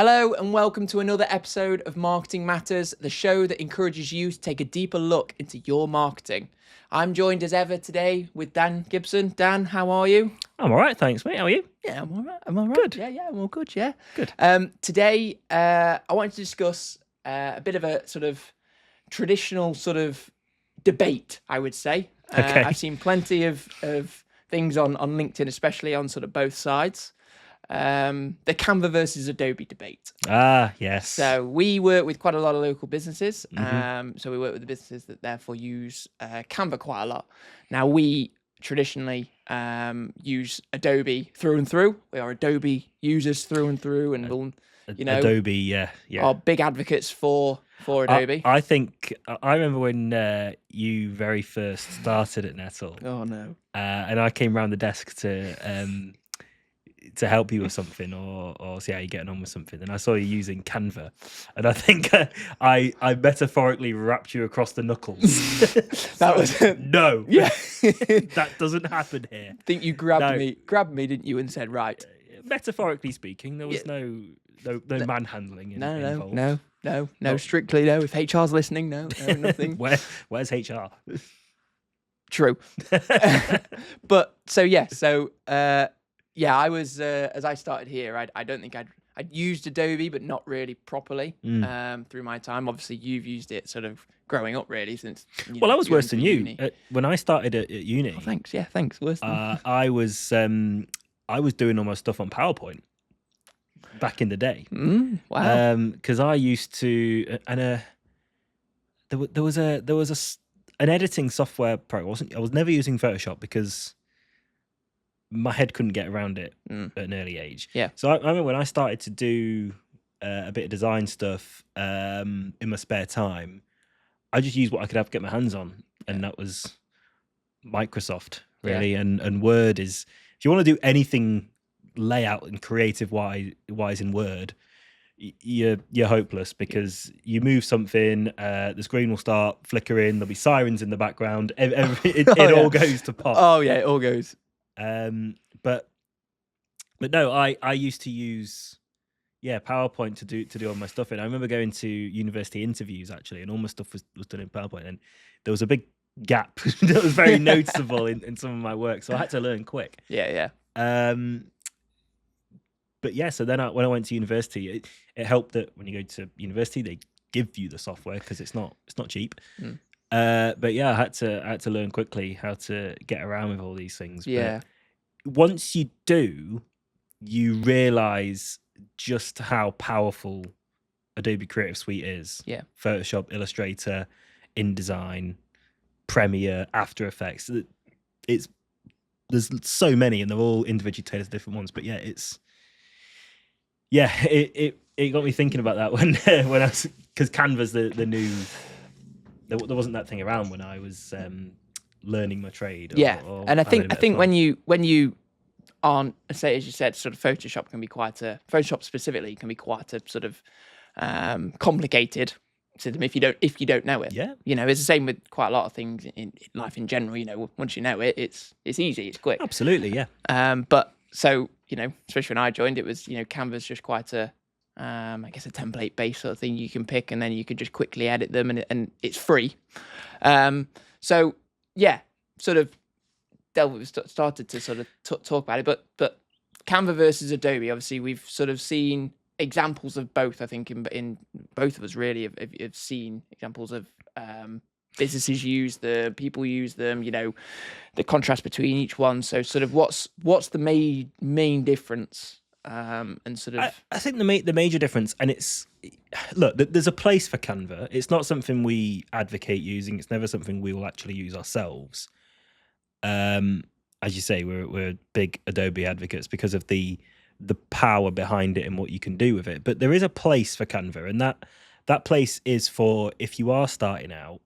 Hello and welcome to another episode of Marketing Matters, the show that encourages you to take a deeper look into your marketing. I'm joined as ever today with Dan Gibson. Dan, how are you? I'm all right, thanks, mate. How are you? Yeah, I'm all right. I'm all right. Good. Yeah, I'm all good. Yeah, Good. Today, I wanted to discuss a bit of a sort of traditional sort of debate, I would say. Okay. I've seen plenty of things on LinkedIn, especially on sort of both sides. The Canva versus Adobe debate. Ah, yes. So we work with quite a lot of local businesses. So we work with the businesses that therefore use Canva quite a lot. Now we traditionally use Adobe through and through. We are Adobe users through and through, and we'll, Adobe, yeah. are big advocates for Adobe. I think I remember when you very first started at Nettle. Oh no! And I came round the desk to help you with something or see how you're getting on with something, and I saw you using Canva, and I think I metaphorically wrapped you across the knuckles. That was no, yeah. That doesn't happen here. I think you grabbed me, didn't you, and said, right. Metaphorically speaking, there was no manhandling involved. No, strictly no. If HR's listening, no, nothing. Where's HR? True. But I was as I started here, I don't think I'd used Adobe, but not really properly through my time. Obviously, you've used it sort of growing up, really, since. Well, I was worse than you when I started at uni. Oh, thanks. Yeah, thanks. Worse than I was doing all my stuff on PowerPoint back in the day. Wow. Because I used to, and there was an editing software program. I was never using Photoshop because my head couldn't get around it at an early age. Yeah. So I remember when I started to do a bit of design stuff in my spare time, I just used what I could have to get my hands on, and that was Microsoft, really. Yeah. And Word is, if you want to do anything layout and creative wise in Word, you're hopeless, because you move something, the screen will start flickering, there'll be sirens in the background, it all goes to pot. Oh yeah, it all goes. But no, I used to use PowerPoint to do all my stuff in. I remember going to university interviews actually, and all my stuff was done in PowerPoint, and there was a big gap that was very noticeable in some of my work, so I had to learn quick. Yeah. But yeah, so then when I went to university, it helped that when you go to university, they give you the software because it's not cheap. But yeah, I had to learn quickly how to get around with all these things. Yeah. But once you do, you realize just how powerful Adobe Creative Suite is. Yeah. Photoshop, Illustrator, InDesign, Premiere, After Effects. There's so many, and they're all individually tailored to different ones. But yeah, it got me thinking about that when I was, because Canva's the new. There wasn't that thing around when I was learning my trade. And I think when you aren't, say, as you said, sort of Photoshop specifically can be quite a sort of complicated system if you don't know it. Yeah. It's the same with quite a lot of things in life in general. Once you know it, it's easy, it's quick. Absolutely, yeah. But so especially when I joined, it was Canva's just quite a I guess a template based sort of thing you can pick, and then you can just quickly edit them, and it's free. So yeah, sort of started to sort of talk about it, but Canva versus Adobe, obviously we've sort of seen examples of both. I think in both of us really have seen examples of businesses use them, people use them, the contrast between each one. So sort of what's the main difference? And sort of, I think the major difference, and there's a place for Canva. It's not something we advocate using. It's never something we will actually use ourselves. As you say, we're big Adobe advocates because of the power behind it and what you can do with it. But there is a place for Canva, and that place is for if you are starting out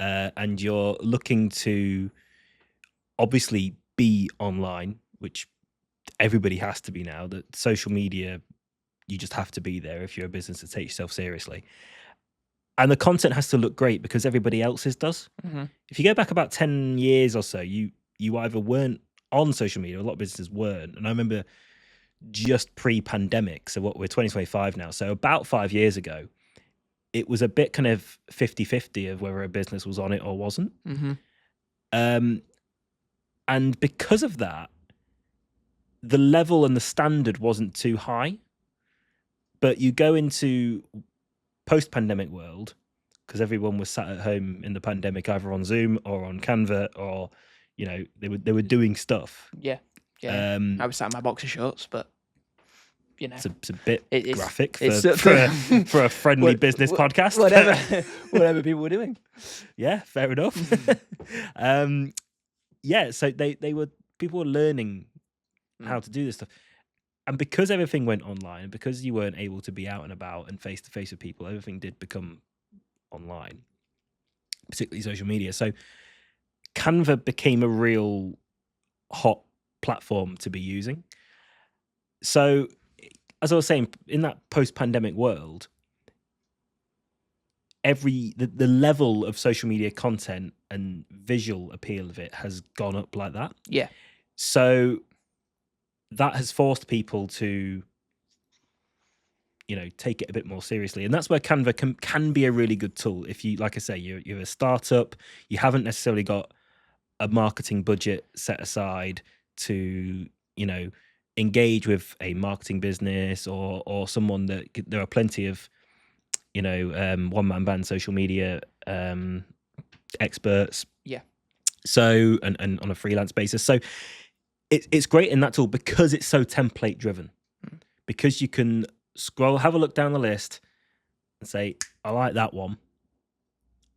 and you're looking to obviously be online, which everybody has to be now. That social media, you just have to be there if you're a business that takes yourself seriously. And the content has to look great because everybody else's does. Mm-hmm. If you go back about 10 years or so, you either weren't on social media, a lot of businesses weren't. And I remember just pre-pandemic. So what we're 2025 now. So about 5 years ago, it was a bit kind of 50-50 of whether a business was on it or wasn't. Mm-hmm. And because of that, the level and the standard wasn't too high. But you go into post-pandemic world, because everyone was sat at home in the pandemic, either on Zoom or on Canva, or they were doing stuff. Yeah. I was sat in my boxer shorts, but it's a bit it's graphic it's for a friendly business podcast. Whatever people were doing. Yeah, fair enough. So people were learning how to do this stuff. And because everything went online, because you weren't able to be out and about and face to face with people, everything did become online, particularly social media. So Canva became a real hot platform to be using. So as I was saying, in that post-pandemic world, the level of social media content and visual appeal of it has gone up like that. Yeah. So that has forced people to, take it a bit more seriously. And that's where Canva can be a really good tool. If you, like I say, you're a startup, you haven't necessarily got a marketing budget set aside to, engage with a marketing business or someone that there are plenty of, one-man band social media experts. Yeah. So, and on a freelance basis. So it's great in that tool because it's so template driven, because you can scroll, have a look down the list and say, I like that one.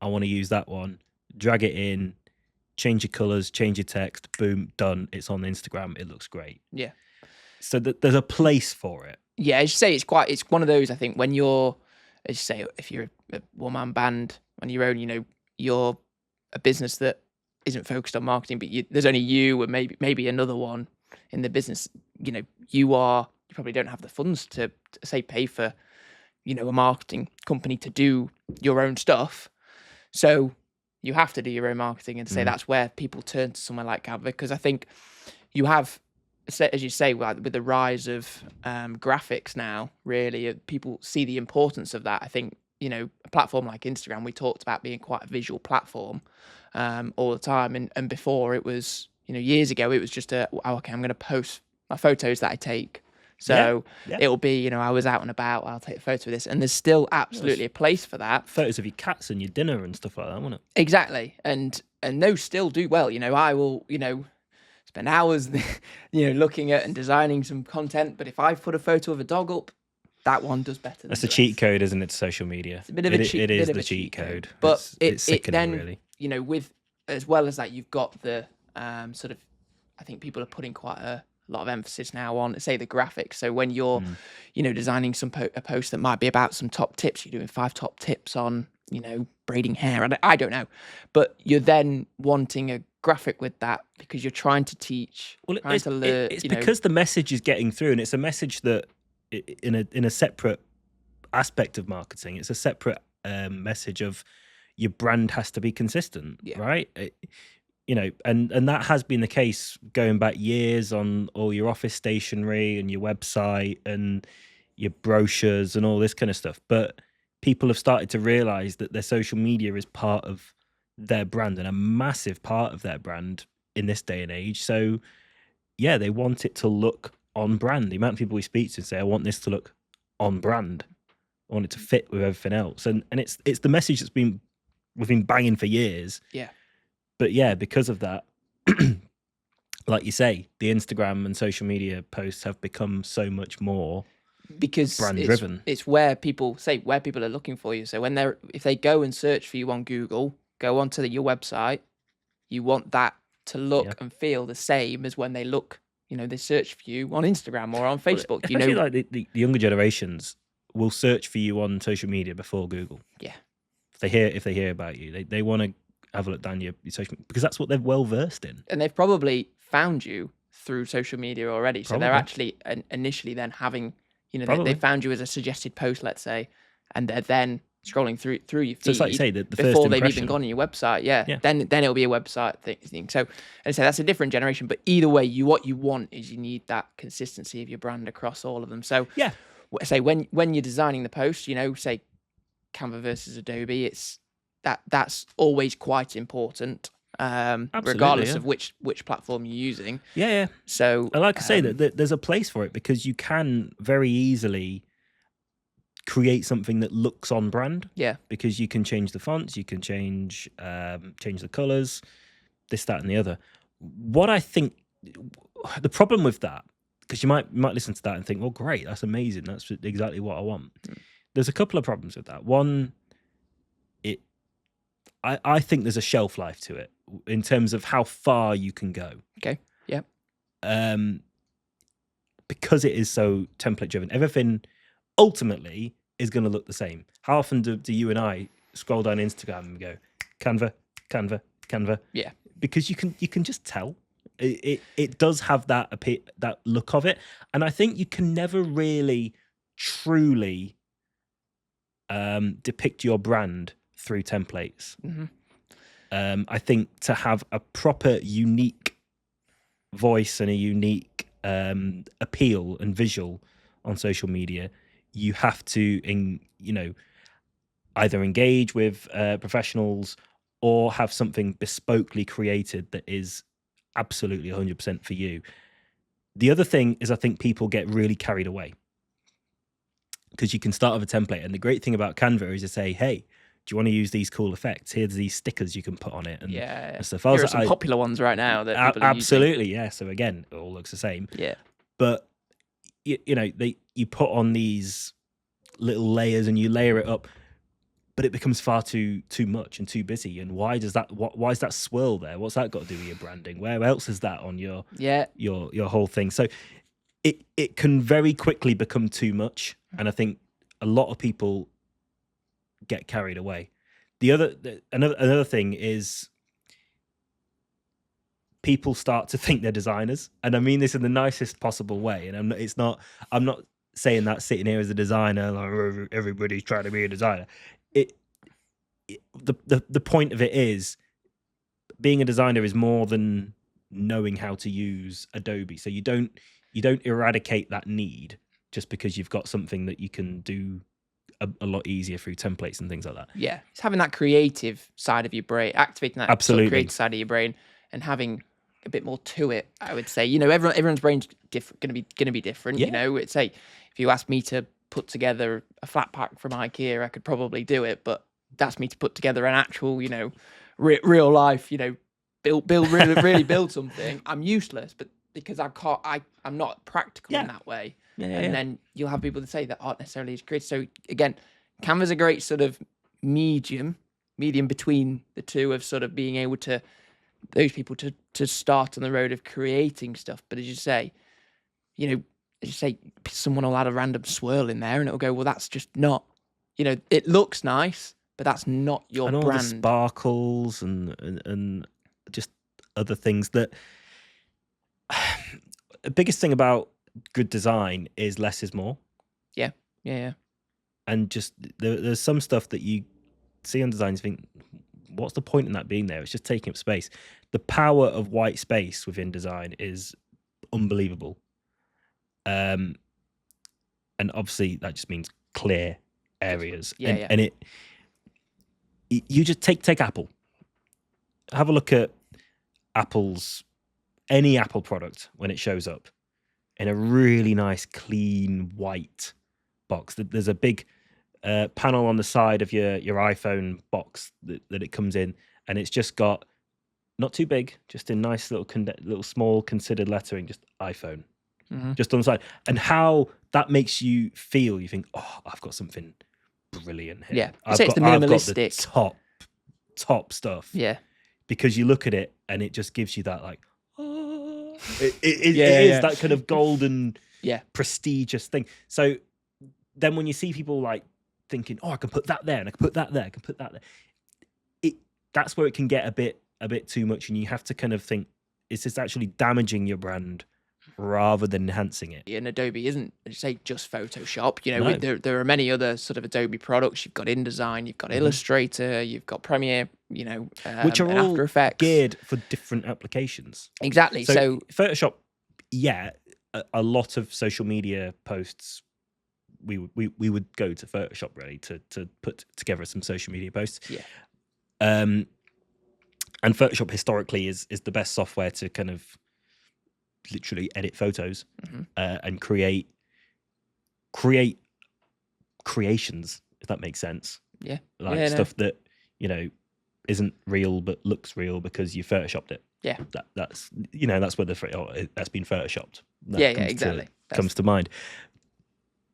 I want to use that one. Drag it in, change your colors, change your text, boom, done. It's on Instagram. It looks great. Yeah. So there's a place for it. Yeah, as you say, it's one of those, I think, when you're, as you say, if you're a one-man band on your own, you're a business that isn't focused on marketing, but there's only you and maybe another one in the business. You probably don't have the funds to say pay for, a marketing company to do your own stuff. So you have to do your own marketing, and say that's where people turn to somewhere like Canva, because I think you have, as you say, with the rise of graphics now, really people see the importance of that. I think a platform like Instagram, we talked about being quite a visual platform all the time, and before it was, years ago, it was just okay, I'm going to post my photos that I take. So it'll be, I was out and about, I'll take a photo of this. And there's still absolutely a place for that. Photos of your cats and your dinner and stuff like that, won't it? Exactly. And those still do well. I will, spend hours, looking at and designing some content. But if I put a photo of a dog up, that one does better. That's a cheat code, isn't it, to social media? It's a bit of a cheat code. It is the cheat code. But it's sickening, then, really. with, as well as that, you've got the sort of, I think people are putting quite a lot of emphasis now on, say, the graphics. So when you're, designing a post that might be about some top tips, you're doing 5 top tips on, braiding hair. I don't know, but you're then wanting a graphic with that because you're trying to teach. Well, it's because the message is getting through, and it's a message that in a separate aspect of marketing, it's a separate message of your brand has to be consistent, right? And that has been the case going back years on all your office stationery and your website and your brochures and all this kind of stuff. But people have started to realize that their social media is part of their brand, and a massive part of their brand in this day and age. So yeah, they want it to look on brand. The amount of people we speak to say, I want this to look on brand. I want it to fit with everything else. And it's the message we've been banging for years. Yeah. But yeah, because of that, like you say, the Instagram and social media posts have become so much more because brand driven. It's where people are looking for you. So if they go and search for you on Google, go onto your website, you want that to look and feel the same as when they look, they search for you on Instagram or on Facebook. Especially like the younger generations will search for you on social media before Google. Yeah. If they hear about you, they want to have a look down your social media because that's what they're well versed in. And they've probably found you through social media already. So they're actually initially then having, they found you as a suggested post, let's say, and they're then scrolling through your feed. So it's like you say, the first before they've even impression. gone on your website. Yeah. Yeah. Then it'll be a website thing. So, and so that's a different generation. But either way, what you want is you need that consistency of your brand across all of them. So Yeah. say when you're designing the post, say Canva versus Adobe, it's that's always quite important. Regardless of which platform you're using. Yeah. So, and like I say, that there's a place for it, because you can very easily create something that looks on brand. Yeah. Because you can change the fonts, you can change the colors, this, that, and the other. What I think the problem with that, because you might listen to that and think, well, great, that's amazing, that's exactly what I want. There's a couple of problems with that. One, I think there's a shelf life to it in terms of how far you can go. Okay. Yeah. Because it is so template driven, everything ultimately is going to look the same. How often do you and I scroll down Instagram and go, Canva, Canva, Canva? Yeah. Because you can just tell. It does have that look of it, and I think you can never really truly depict your brand through templates. I think to have a proper unique voice and a unique appeal and visual on social media, you have to either engage with professionals or have something bespokely created that is absolutely 100% for you. The other thing is, I think people get really carried away, because you can start with a template, and the great thing about Canva is to say, hey, do you want to use these cool effects? Here's these stickers you can put on it, and stuff. There are some popular ones right now that people are absolutely using. Yeah. So again, it all looks the same. Yeah. But you put on these little layers and you layer it up, but it becomes far too much and too busy. And why is that swirl there? What's that got to do with your branding? Where else is that on your whole thing? So it can very quickly become too much, and I think a lot of people get carried away. Another thing is, people start to think they're designers, and I mean this in the nicest possible way. And I'm not saying that sitting here as a designer, like everybody's trying to be a designer. The point of it is, being a designer is more than knowing how to use Adobe. So you don't eradicate that need just because you've got something that you can do a lot easier through templates and things like that. Yeah, it's having that creative side of your brain, activating that sort of creative side of your brain, and having a bit more to it. I would say, everyone's brain's different, going to be different. Yeah. It's if you ask me to put together a flat pack from IKEA, I could probably do it, but that's me to put together an actual, real life, really build something. I'm useless, but because I'm not practical in that way. And then you'll have people that say that aren't necessarily as creative. So again, Canva's a great sort of medium between the two, of sort of being able to, those people to start on the road of creating stuff. But as you say, someone will add a random swirl in there and it'll go, well, that's just not, it looks nice, but that's not your and all brand. The sparkles and just other things that the biggest thing about good design is less is more. Yeah. And just there's some stuff that you see on designs, think, what's the point in that being there? It's just taking up space. The power of white space within design is unbelievable. And obviously that just means clear areas. And you just take Apple. Have a look at any Apple product when it shows up in a really nice, clean, white box. There's a big panel on the side of your iPhone box that it comes in, and it's just got, not too big, just in nice little small considered lettering, just iPhone, just on the side. And how that makes you feel, you think, oh, I've got something brilliant here. Yeah, it's the minimalistic. I've got the top stuff. Yeah. Because you look at it and it just gives you that, like, it is that kind of golden, prestigious thing. So then when you see people like thinking, oh, I can put that there and I can put that there, I can put that there, that's where it can get a bit too much, and you have to kind of think, is this actually damaging your brand rather than enhancing it. And Adobe isn't, say, just Photoshop. You know, No. there are many other sort of Adobe products. You've got InDesign, you've got Illustrator, you've got Premiere, you know, Which are and all After Effects. geared for different applications. Exactly. So Photoshop, yeah, a lot of social media posts, we would go to Photoshop really to put together some social media posts. Yeah. And Photoshop historically is the best software to kind of literally edit photos and create creations, if that makes sense. Yeah. Like stuff that, you know, isn't real but looks real because you photoshopped it. Yeah. That's you know, that's where that's been photoshopped. That exactly. Comes to mind.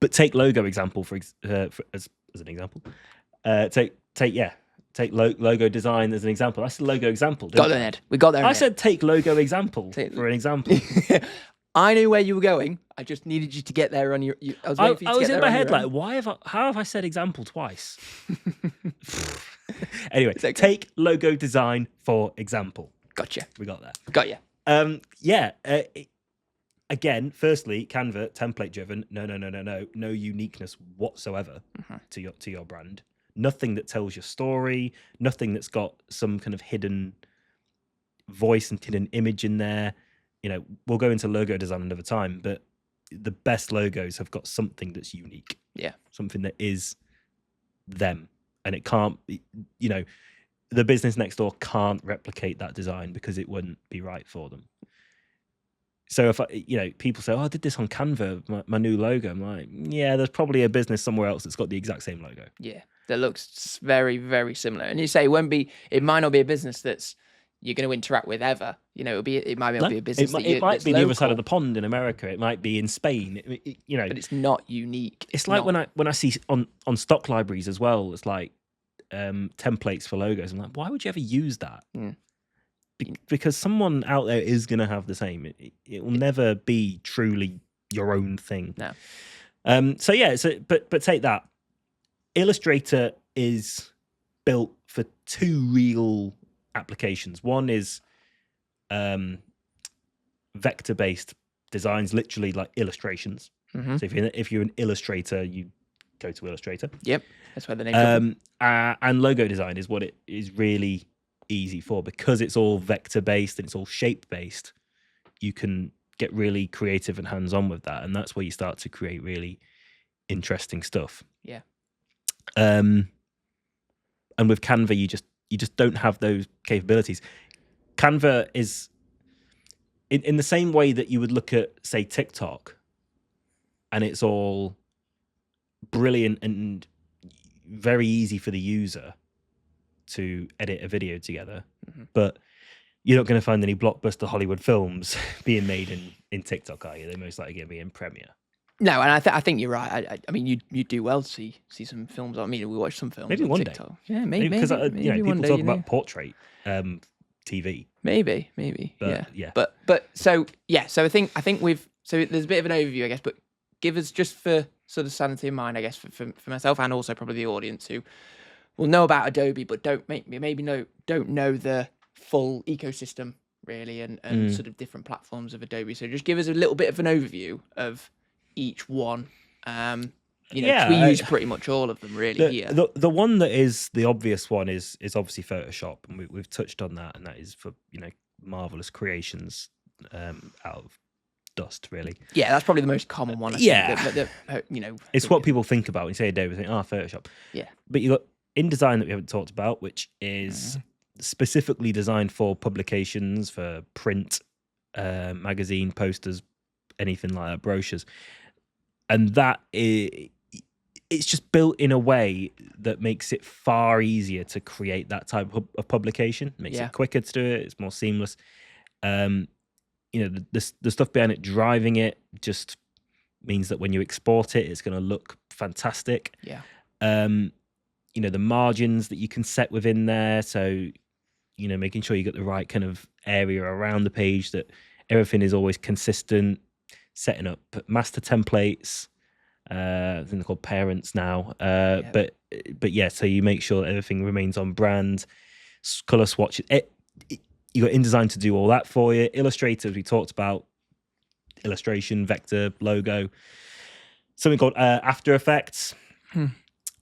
But take logo example as an example. Take logo design as an example. That's the logo example. Got there, Ned. We got there. I said take logo example for an example. I knew where you were going. I just needed you to get there on your. I was waiting for you to get there. I was in my head like, how have I said example twice? Anyway, okay. Take logo design for example. Gotcha. We got there. Got you. Again, firstly, Canva template driven. No uniqueness whatsoever to your brand. Nothing that tells your story. Nothing that's got some kind of hidden voice and hidden image in there. You know, we'll go into logo design another time, but the best logos have got something that's unique. Yeah, something that is them, and it can't be. You know, the business next door can't replicate that design because it wouldn't be right for them. So if people say, "Oh, I did this on Canva, my new logo," I'm like, "Yeah, there's probably a business somewhere else that's got the exact same logo." Yeah, that looks very, very similar. And you say it might not be a business that's you're going to interact with ever. You know, it might not be a business. It might be the other side of the pond in America. It might be in Spain. But it's not unique. It's like when I see on stock libraries as well. It's like templates for logos. I'm like, why would you ever use that? Because someone out there is going to have the same. It will never be truly your own thing. No. But take that. Illustrator is built for two real applications. One is vector-based designs, literally like illustrations. So if you're an illustrator, you go to Illustrator. Yep, that's where the name. And logo design is what it is really easy for, because it's all vector-based and it's all shape-based. You can get really creative and hands-on with that, and that's where you start to create really interesting stuff. Yeah. And with Canva, you just don't have those capabilities. Canva is in the same way that you would look at, say, TikTok, and it's all brilliant and very easy for the user to edit a video together, but you're not going to find any blockbuster Hollywood films being made in TikTok, are you? They're most likely going to be in Premiere. No, and I think you're right. I mean, you do well to see some films. I mean, we watch some films. Maybe on one TikTok. day. Yeah, maybe because people day, talk about portrait TV. Maybe. But, yeah. But so I think we've there's a bit of an overview, I guess. But give us, just for sort of sanity in mind, I guess, for myself and also probably the audience who will know about Adobe, but don't know the full ecosystem really, and sort of different platforms of Adobe. So just give us a little bit of an overview of each one. We use pretty much all of them really here. The one that is the obvious one is obviously Photoshop, and we've touched on that, and that is for marvelous creations out of dust, really. Yeah, that's probably the most common one. I think, it's what people think about when you say Adobe. Think, Photoshop. Yeah, but you got InDesign that we haven't talked about, which is specifically designed for publications, for print, magazine posters, anything like that, brochures. And that it's just built in a way that makes it far easier to create that type of publication. It makes it quicker to do it. It's more seamless. The stuff behind it, driving it, just means that when you export it, it's going to look fantastic. Yeah. The margins that you can set within there. So, making sure you got the right kind of area around the page, that everything is always consistent. Setting up master templates, I think they're called parents now. But so you make sure that everything remains on brand. Color swatch. You got InDesign to do all that for you. Illustrator, as we talked about, illustration, vector, logo, something called After Effects,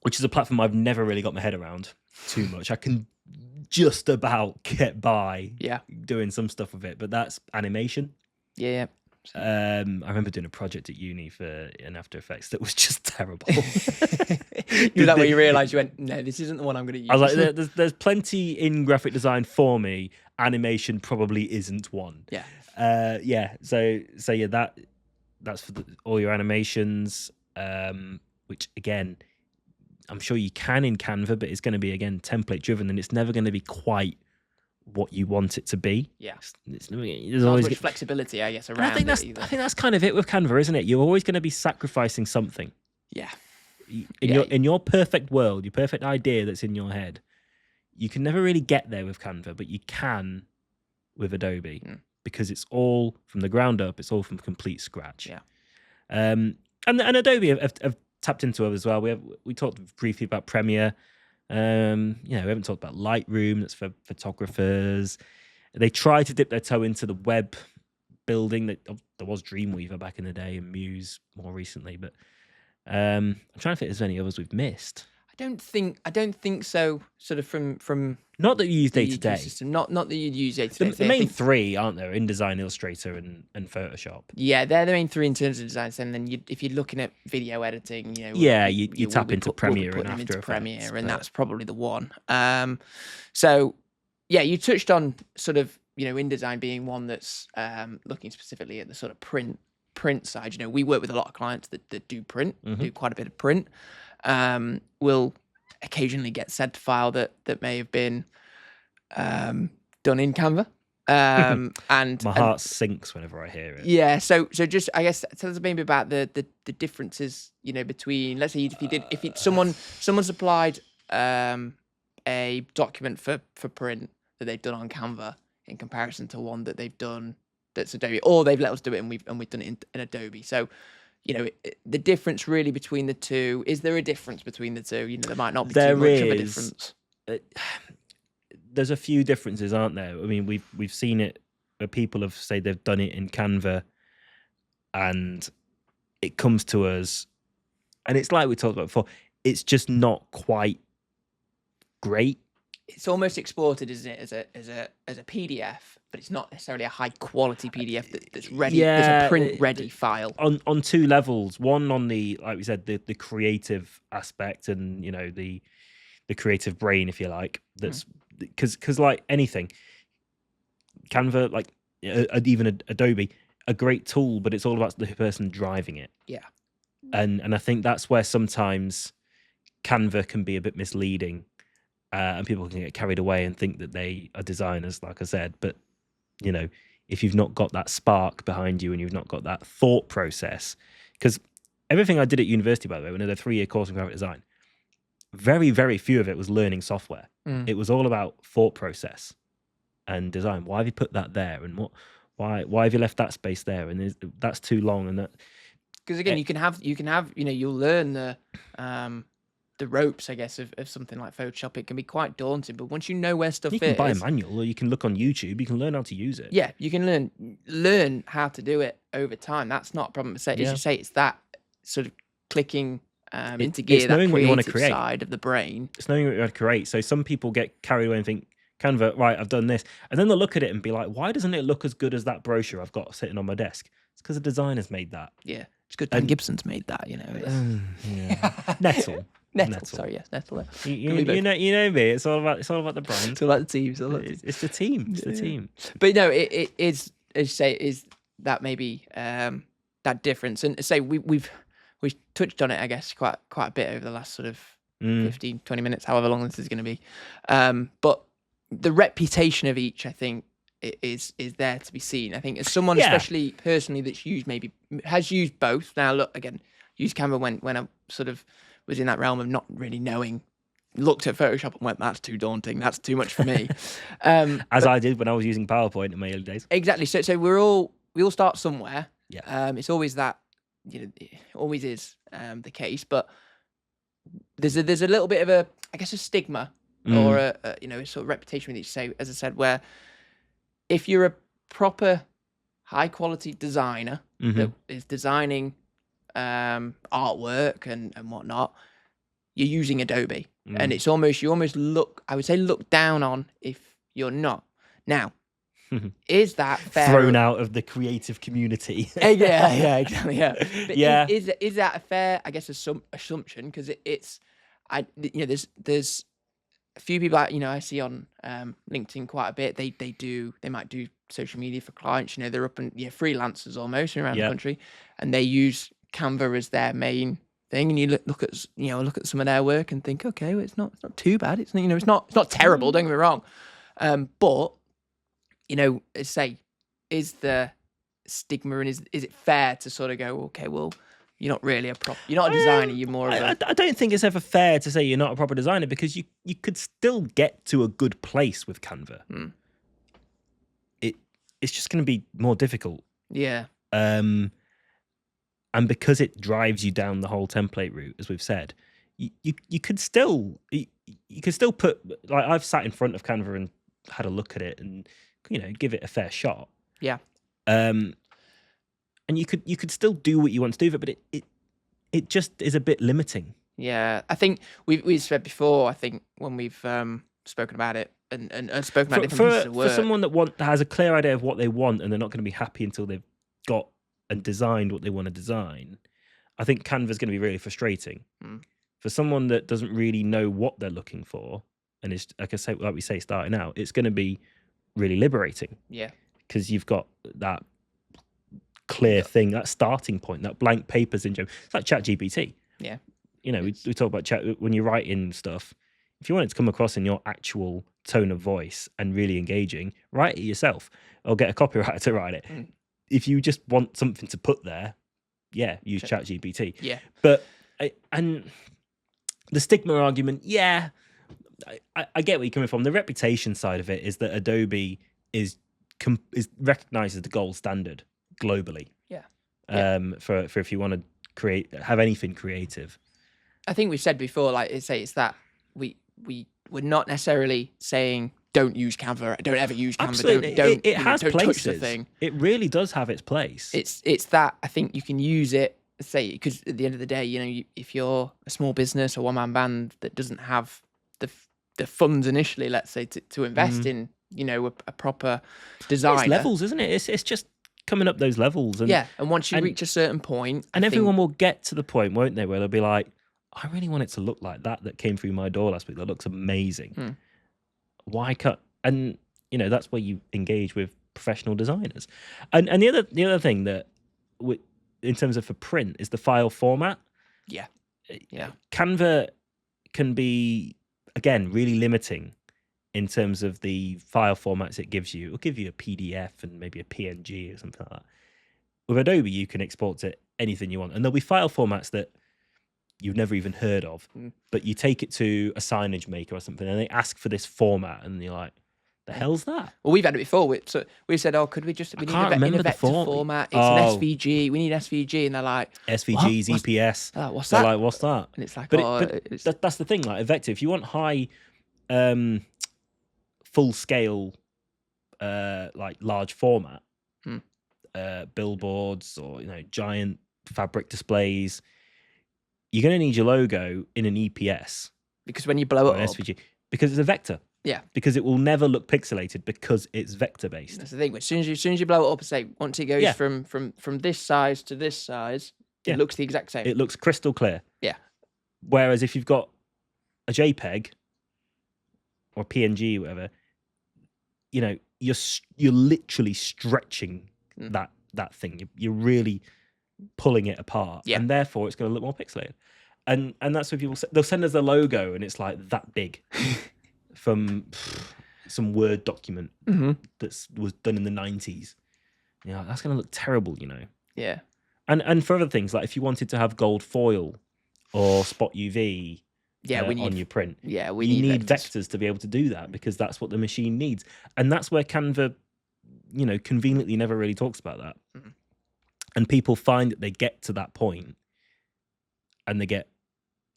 which is a platform I've never really got my head around too much. I can just about get by doing some stuff with it, but that's animation. Yeah. I remember doing a project at uni for an After Effects that was just terrible. You that way you realised you went, no, this isn't the one I'm going to use. I was like, there's plenty in graphic design for me. Animation probably isn't one. Yeah. So yeah, that's for all your animations, which again, I'm sure you can in Canva, but it's going to be again template driven, and it's never going to be quite what you want it to be. Yeah, there's always much flexibility, I guess, around I think that's kind of it with Canva, isn't it? You're always going to be sacrificing something. Yeah. In your perfect world, your perfect idea that's in your head, you can never really get there with Canva, but you can with Adobe because it's all from the ground up. It's all from complete scratch. Yeah. And Adobe have tapped into it as well. We talked briefly about Premiere. We haven't talked about Lightroom. That's for photographers. They try to dip their toe into the web building. There was Dreamweaver back in the day and Muse more recently, but I'm trying to think if there's any others we've missed. I don't think so. Sort of from not that you use day to day. Not that you use day to day. The main three, aren't there? InDesign, Illustrator, and Photoshop. Yeah, they're the main three in terms of design. And then if you're looking at video editing, you tap into Premiere and After Effects. Premiere, and that's probably the one. So yeah, you touched on sort of InDesign being one that's looking specifically at the sort of print side. We work with a lot of clients that do print, do quite a bit of print. We'll occasionally get sent a file that may have been done in Canva. And my heart sinks whenever I hear it. Yeah, so just I guess tell us maybe about the differences, between, let's say someone supplied a document for print that they've done on Canva in comparison to one that they've done that's Adobe, or they've let us do it and we've done it in Adobe. So the difference really between the two, is there a difference between the two? There might not be too much of a difference. There's a few differences, aren't there? I mean, we've seen it where people have said they've done it in Canva and it comes to us and it's like we talked about before, it's just not quite great. It's almost exported, isn't it, as a PDF, but it's not necessarily a high quality PDF that's ready. There's a print ready file on two levels. One on the, like we said, the creative aspect and the creative brain, if you like. That's because like anything, Canva, like even Adobe, a great tool, but it's all about the person driving it. Yeah, and I think that's where sometimes Canva can be a bit misleading. And people can get carried away and think that they are designers, like I said. But, if you've not got that spark behind you and you've not got that thought process, because everything I did at university, by the way, when I did a 3-year course in graphic design, very, very few of it was learning software. It was all about thought process and design. Why have you put that there? And why have you left that space there? And that's too long. And that, because again, you can have, you'll learn the ropes, I guess, of something like Photoshop. It can be quite daunting, but once you know where stuff is, you can buy a manual, or you can look on YouTube. You can learn how to use it. Yeah, you can learn how to do it over time. That's not a problem. As you say, it's that sort of clicking into gear, that creative side of the brain. It's knowing what you want to create. So some people get carried away and think, Canva, right, I've done this, and then they'll look at it and be like, why doesn't it look as good as that brochure I've got sitting on my desk? It's because the designer's made that. Yeah, it's good. Dan Gibson's made that. Nettle. Nettle. Sorry, yes, Nettle. You know me. It's all about the brand. It's all about the team. It's the team. It's the team. But no, it is, as you say, is that maybe that difference? And say we've touched on it, I guess, quite a bit over the last sort of 15, 20 minutes, however long this is going to be. But the reputation of each, I think, is there to be seen. I think as someone, especially personally, has used both. Now, look, again, used Canva when I sort of was in that realm of not really knowing, looked at Photoshop and went, that's too daunting, that's too much for me. As I did when I was using PowerPoint in my early days. Exactly. So we all start somewhere. Yeah. It's always that, it always is the case, but there's a little bit of a, I guess, a stigma or a sort of reputation with each, say, as I said, where if you're a proper high quality designer Mhm. that is designing artwork and whatnot, you're using Adobe, and it's almost you almost I would say look down on if you're not. Now, is that fair? Thrown out of the creative community. Yeah, exactly. Yeah, but Yeah. is that a fair, I guess, assumption? Because it's, there's a few people I see on LinkedIn quite a bit. They might do social media for clients. They're up and freelancers almost around the Yep. country, and they use Canva as their main thing. And you look at some of their work and think, okay, well, it's not too bad. It's it's not terrible. Don't get me wrong, but say, is the stigma, and is it fair to sort of go, okay, well, you're not really you're not a designer, you're more of a... I don't think it's ever fair to say you're not a proper designer, because you could still get to a good place with Canva. It's just going to be more difficult. Yeah. And because it drives you down the whole template route, as we've said, you could still put, like, I've sat in front of Canva and had a look at it and give it a fair shot. Yeah. And you could still do what you want to do with it, but it just is a bit limiting. Yeah, I think we've said before, I think when we've spoken about it and spoken about different pieces of work. For someone that has a clear idea of what they want, and they're not going to be happy until they've got and designed what they want to design, I think Canva's going to be really frustrating. For someone that doesn't really know what they're looking for, and is, like we say, starting out, it's going to be really liberating. Yeah, because you've got that clear thing, that starting point, that blank paper syndrome. It's like ChatGPT. Yeah, we talk about chat when you're writing stuff. If you want it to come across in your actual tone of voice and really engaging, write it yourself or get a copywriter to write it. If you just want something to put there, use ChatGPT. Yeah, but and the stigma argument, I get where you're coming from. The reputation side of it is that Adobe is recognized as the gold standard globally. For if you want to have anything creative. I think we've said before, like it's that we're not necessarily saying don't use Canva, don't ever use Canva. Absolutely. It has places. Touch the thing. It really does have its place. It's that I think you can use it, say, because at the end of the day, if you're a small business or one-man band that doesn't have the funds initially, let's say, to invest in a proper designer. It's levels, isn't it? It's just coming up those levels. And, and once you reach a certain point... And everyone will get to the point, won't they, where they'll be like, I really want it to look like that came through my door last week. That looks amazing. Why can't... And, that's where you engage with professional designers. And the other thing that, in terms of for print, is the file format. Yeah. Canva can be, again, really limiting in terms of the file formats it gives you. It'll give you a PDF and maybe a PNG or something like that. With Adobe, you can export to anything you want. And there'll be file formats that you've never even heard of, but you take it to a signage maker or something and they ask for this format and you're like, the hell's that? Well, we've had it before. We said, could we just... We need a vector format. It's an SVG. We need SVG. And they're like... SVGs, EPS. What's that? They're like, what's that? And it's like, that's the thing. Like a vector, if you want high... full scale, like large format, billboards or giant fabric displays, you're going to need your logo in an EPS because when you blow it up, SVG, because it's a vector. Yeah, because it will never look pixelated because it's vector based. That's the thing. As soon as you blow it up, and say once it goes from this size to this size, it looks the exact same. It looks crystal clear. Yeah. Whereas if you've got a JPEG or PNG, whatever, you're literally stretching that thing. You're really pulling it apart, and therefore it's going to look more pixelated. And that's what people say. They'll send us the logo, and it's like that big from some Word document that was done in the 90s. That's going to look terrible, Yeah. And for other things, like if you wanted to have gold foil or spot UV on your print, you need vectors to be able to do that because that's what the machine needs. And that's where Canva, conveniently never really talks about that. And people find that they get to that point and they get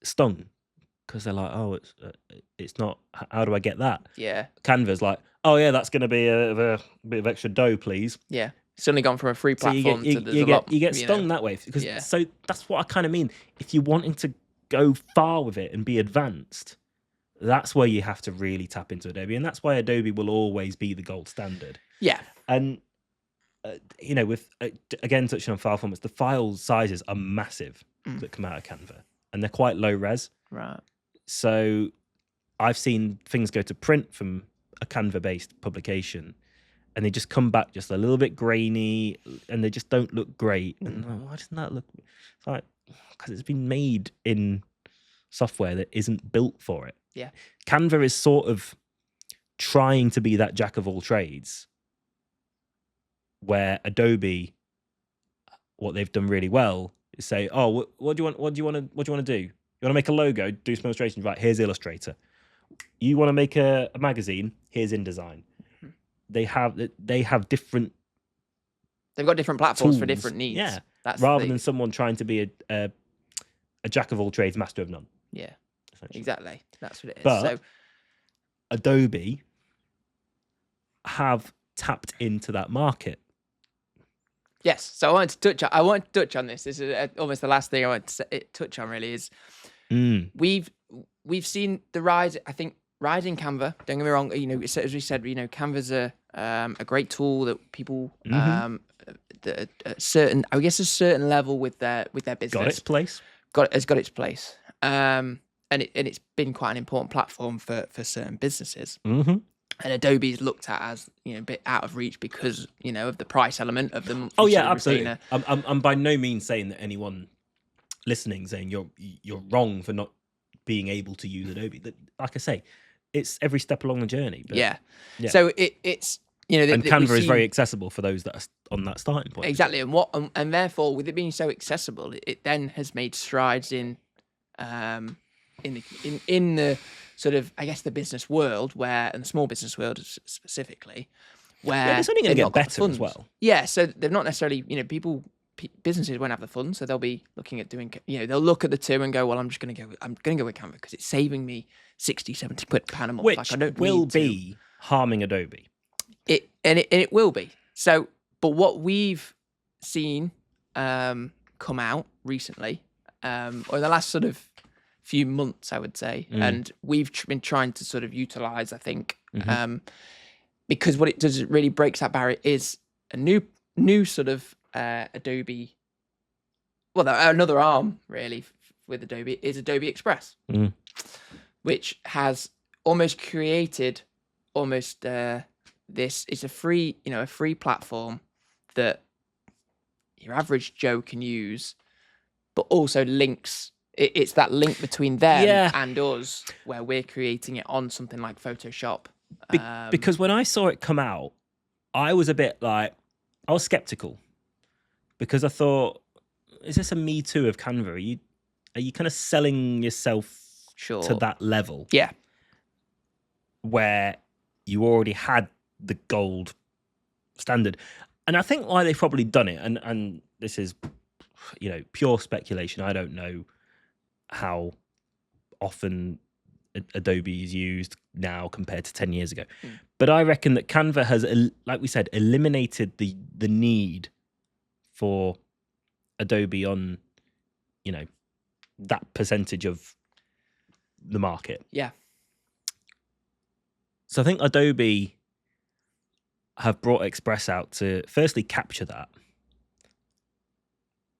stung because they're like, oh, it's not, how do I get that? Yeah. Canva's like, oh yeah, that's going to be a bit of extra dough, please. Yeah. suddenly gone from a free So platform to there's you get stung that way because so that's what I kind of mean. If you're wanting to go far with it and be advanced, that's where you have to really tap into Adobe, and that's why Adobe will always be the gold standard. Yeah. And you know, with again touching on file formats, the file sizes are massive that come out of Canva, and they're quite low res. Right. So I've seen things go to print from a Canva-based publication, and they just come back just a little bit grainy, and they just don't look great. And why doesn't that look? It's like because it's been made in software that isn't built for it. Yeah. Canva is sort of trying to be that jack of all trades, where Adobe, what they've done really well is say, "Oh, what do you want to do? You want to make a logo? Do some illustrations. Right, here's Illustrator. You want to make a magazine? Here's InDesign." They have different. They've got different platforms tools. for different needs. Yeah, that's rather than someone trying to be a jack of all trades, master of none. Yeah, exactly. That's what it is. But so Adobe have tapped into that market. Yes. So I want to touch on this. This is almost the last thing I want to touch on. Really, is we've seen the rise. I think rise in Canva. Don't get me wrong. You know, as we said, you know, Canva's a great tool that people a certain level with their business Got its place. Has got its place. And it's been quite an important platform for certain businesses. And Adobe's looked at as, you know, a bit out of reach because, you know, of the price element of them. Oh yeah, absolutely. I'm by no means saying that anyone listening saying you're wrong for not being able to use Adobe. Like I say, it's every step along the journey. But yeah. So it's, you know, and Canva is very accessible for those that are on that starting point. Exactly, and therefore, with it being so accessible, it then has made strides in the sort of, I guess, the business world and the small business world specifically, where it's only going to get better as well. Yeah, so they're not necessarily, you know, businesses won't have the funds, so they'll be looking at doing, you know, they'll look at the two and go, well, I'm going to go with Canva because it's saving me 60, 70 quid per annum. Which like, I don't will be harming Adobe. It will be. So, but what we've seen come out recently, or the last sort of few months, I would say, and we've been trying to sort of utilize, I think, because what it does, it really breaks that barrier, is a new sort of Adobe. Well, another arm really with Adobe is Adobe Express, which has almost created this is a free platform that your average Joe can use, but also links. It's that link between them and us, where we're creating it on something like Photoshop. Because when I saw it come out, I was a bit like, I was skeptical because I thought, is this a Me Too of Canva? Are you kind of selling yourself to that level? Yeah, where you already had the gold standard. And I think why they've probably done it, and this is, you know, pure speculation. I don't know how often Adobe is used now compared to 10 years ago. But I reckon that Canva has, like we said, eliminated the need for Adobe on, you know, that percentage of the market. Yeah. So I think Adobe have brought Express out to firstly capture that.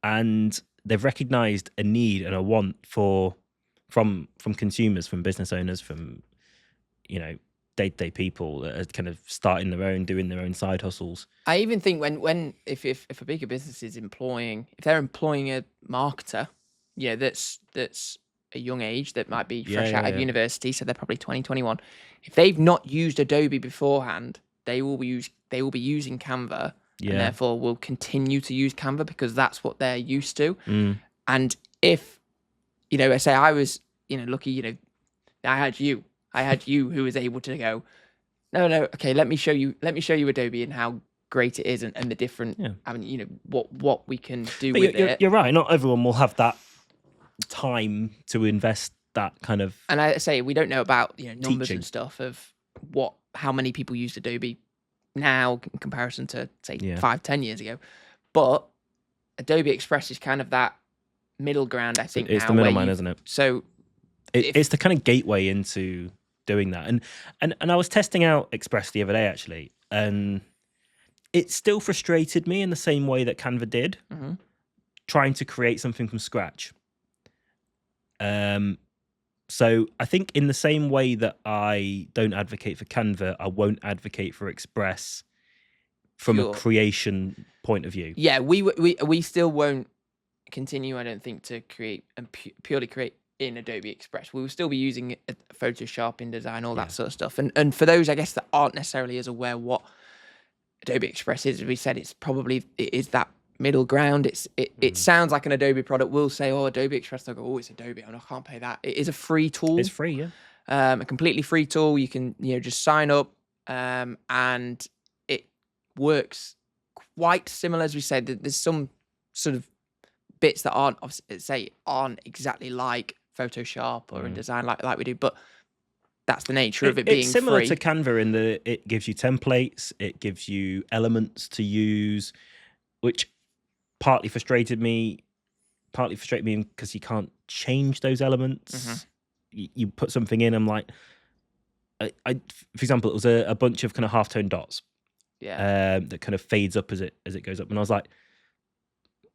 And they've recognized a need and a want from consumers, from business owners, from, you know, day-to-day people that are kind of starting their own, doing their own side hustles. I even think if a bigger business is if they're employing a marketer, you know, that's a young age, that might be fresh out of university, so they're probably 20, 21. If they've not used Adobe beforehand, they will be using Canva, and therefore will continue to use Canva because that's what they're used to. And if, you know, say I was, you know, lucky, you know, I had you who was able to go, no, okay, let me show you Adobe and how great it is, and the different, I mean, you know, what we can do with it. You're right. Not everyone will have that time to invest that kind of. And I say we don't know about, you know, numbers teaching and stuff of how many people used Adobe, now in comparison to say Yeah. 5-10 years ago. But Adobe Express is kind of that middle ground, I think. It's now, the middleman, isn't it? So it's the kind of gateway into doing that. And I was testing out Express the other day actually, and it still frustrated me in the same way that Canva did, trying to create something from scratch. So I think in the same way that I don't advocate for Canva, I won't advocate for Express from a creation point of view. Yeah, we still won't continue, I don't think, to create and purely create in Adobe Express. We will still be using Photoshop, InDesign, all that sort of stuff. And for those, I guess, that aren't necessarily as aware what Adobe Express is, as we said, it is that middle ground. It sounds like an Adobe product. We'll say, oh, Adobe Express. They'll go, oh, it's Adobe. I can't pay that. It is a free tool. It's free, yeah. A completely free tool. You can just sign up, and it works quite similar, as we said. There's some sort of bits that aren't exactly like Photoshop or InDesign like we do, but that's the nature of it being it's similar free. to Canva in that it gives you templates, it gives you elements to use, which partly frustrated me because you can't change those elements. You put something in, I'm like, I for example, it was a bunch of kind of half-tone dots, that kind of fades up as it goes up, and I was like,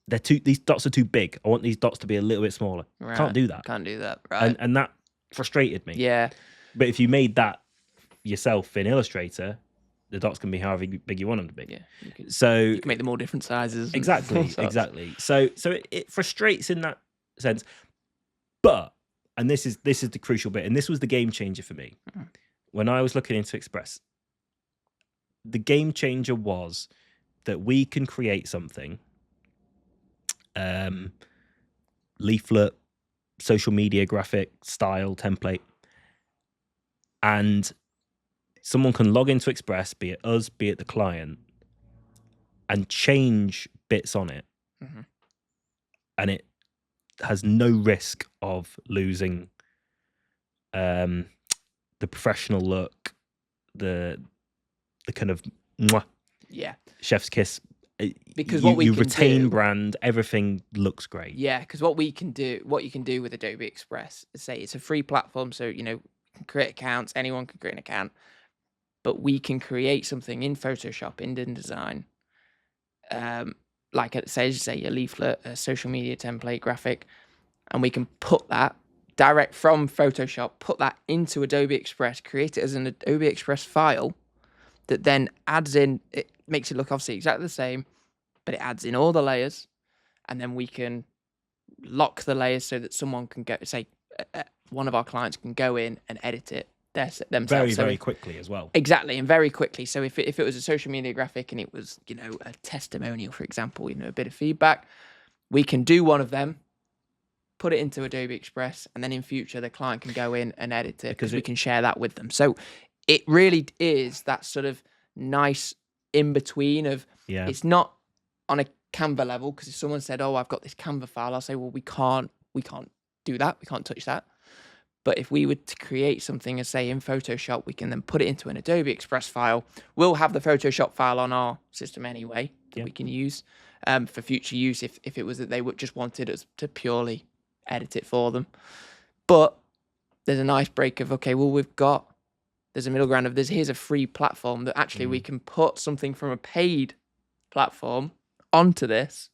these dots are too big. I want these dots to be a little bit smaller. Right. Can't do that. Can't do that. Right. And that frustrated me. Yeah. But if you made that yourself in Illustrator, the dots can be however big you want them to be. Yeah. You can make them all different sizes. Exactly. So it frustrates in that sense. But, and this is the crucial bit, and this was the game changer for me. When I was looking into Express, the game changer was that we can create something, leaflet, social media graphic, style, template, and someone can log into Express, be it us, be it the client, and change bits on it. And it has no risk of losing the professional look, the kind of chef's kiss. Because what you retain brand, everything looks great. Yeah, because what you can do with Adobe Express is say it's a free platform, so you can create accounts, anyone can create an account, but we can create something in Photoshop, in InDesign, like say a leaflet, a social media template graphic, and we can put that direct from Photoshop, put that into Adobe Express, create it as an Adobe Express file that then adds in, it makes it look obviously exactly the same, but it adds in all the layers, and then we can lock the layers so that someone can go, say, one of our clients can go in and edit it themselves. Very quickly as well. Exactly, and very quickly. So if it was a social media graphic and it was, a testimonial, for example, a bit of feedback, we can do one of them, put it into Adobe Express, and then in future the client can go in and edit it because we can share that with them. So it really is that sort of nice in between of it's not on a Canva level, because if someone said, oh, I've got this Canva file, I'll say, well, we can't do that, we can't touch that. But if we were to create something, as say in Photoshop, we can then put it into an Adobe Express file. We'll have the Photoshop file on our system anyway that we can use for future use if it was that they just wanted us to purely edit it for them. But there's a nice break of, okay, well, there's a middle ground of here's a free platform that actually we can put something from a paid platform onto this.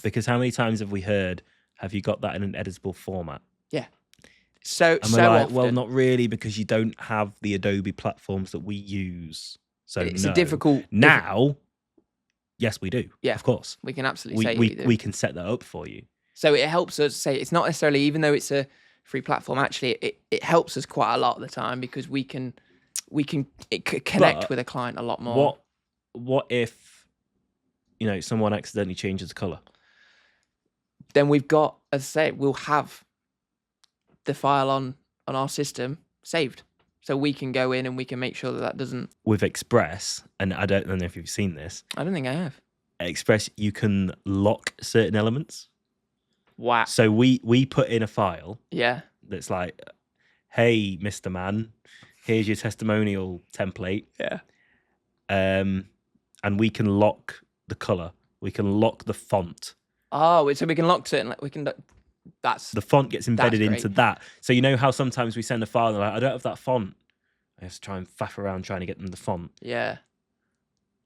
Because how many times have we heard, have you got that in an editable format? Yeah. So often. Well, not really, because you don't have the Adobe platforms that we use. So it's a difficult. Now, yes, we do. Yeah, of course. We can absolutely say we can set that up for you. So it helps us say it's not necessarily, even though it's a free platform, actually it helps us quite a lot of the time, because we can connect with a client a lot more. What if someone accidentally changes the color? Then we've got, as I say, we'll have the file on our system saved, so we can go in and we can make sure that doesn't. With Express, and I don't know if you've seen this. I don't think I have. Express, you can lock certain elements. Wow. So we put in a file. Yeah. That's like, hey, Mr. Man, here's your testimonial template. Yeah. and we can lock the color. We can lock the font. Oh, so we can lock certain. We can. That's the font gets embedded great. into that. So you know how sometimes we send a file and they're like, I don't have that font. I have to try and faff around trying to get them the font. Yeah.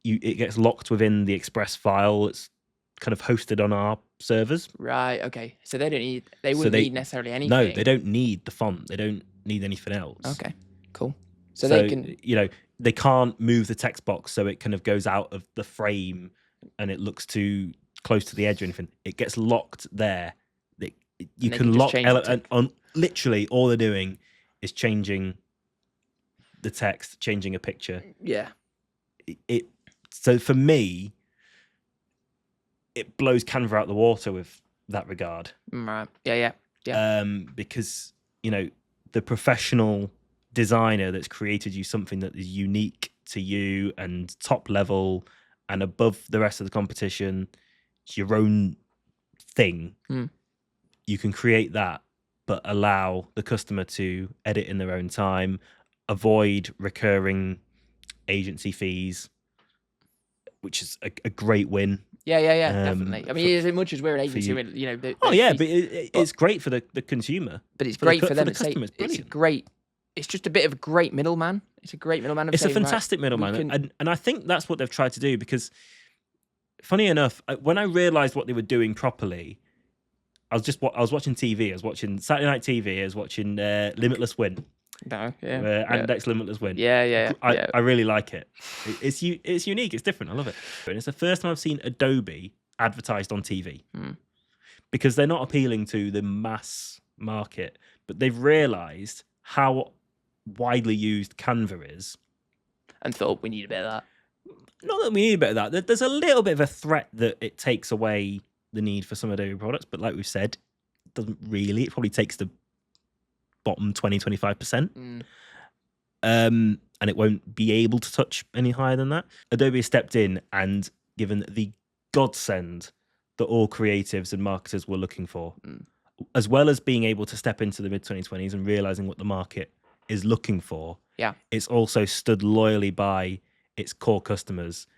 It gets locked within the Express file. It's kind of hosted on our servers. Right. Okay. So they don't need. They wouldn't need necessarily anything. No, they don't need the font. They don't need anything else. Okay. Cool. So they can. They can't move the text box so it kind of goes out of the frame and it looks too close to the edge or anything. It gets locked there. You can lock on literally all they're doing is changing the text, changing a picture. Yeah. So for me, it blows Canva out the water with that regard. Right. Yeah. Because the professional designer that's created you something that is unique to you and top level and above the rest of the competition, it's your own thing. You can create that, but allow the customer to edit in their own time, avoid recurring agency fees, which is a great win. Yeah, definitely. I mean, as much as we're an agency, it's great for the consumer. But it's great for them. The customer. It's great. It's just a bit of a great middleman. It's a great middleman. It's a fantastic middleman, and I think that's what they've tried to do. Because, funny enough, when I realised what they were doing properly, I was watching TV. I was watching Saturday Night TV. I was watching Limitless Win. Andex Limitless Win. I really like it. It's unique. It's different. I love it. And it's the first time I've seen Adobe advertised on TV because they're not appealing to the mass market, but they've realised how widely used Canva is, and thought we need a bit of that. Not that we need a bit of that. There's a little bit of a threat that it takes away the need for some Adobe products, but like we've said, it doesn't really. It probably takes the bottom 20-25%, and it won't be able to touch any higher than that. Adobe has stepped in and given the godsend that all creatives and marketers were looking for, as well as being able to step into the mid-2020s and realizing what the market is looking for. Yeah, it's also stood loyally by its core customers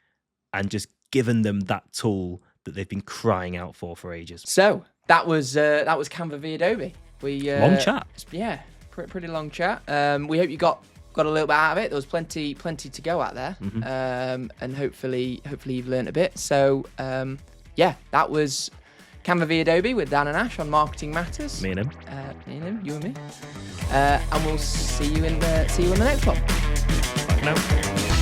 and just given them that tool that they've been crying out for ages. So that was Canva v Adobe. Long chat. Yeah, pretty long chat. We hope you got a little bit out of it. There was plenty to go at there, and hopefully you've learned a bit. So that was Canva v Adobe with Dan and Ash on Marketing Matters. Me and him. You and me. And we'll see you in the next one. Bye for now.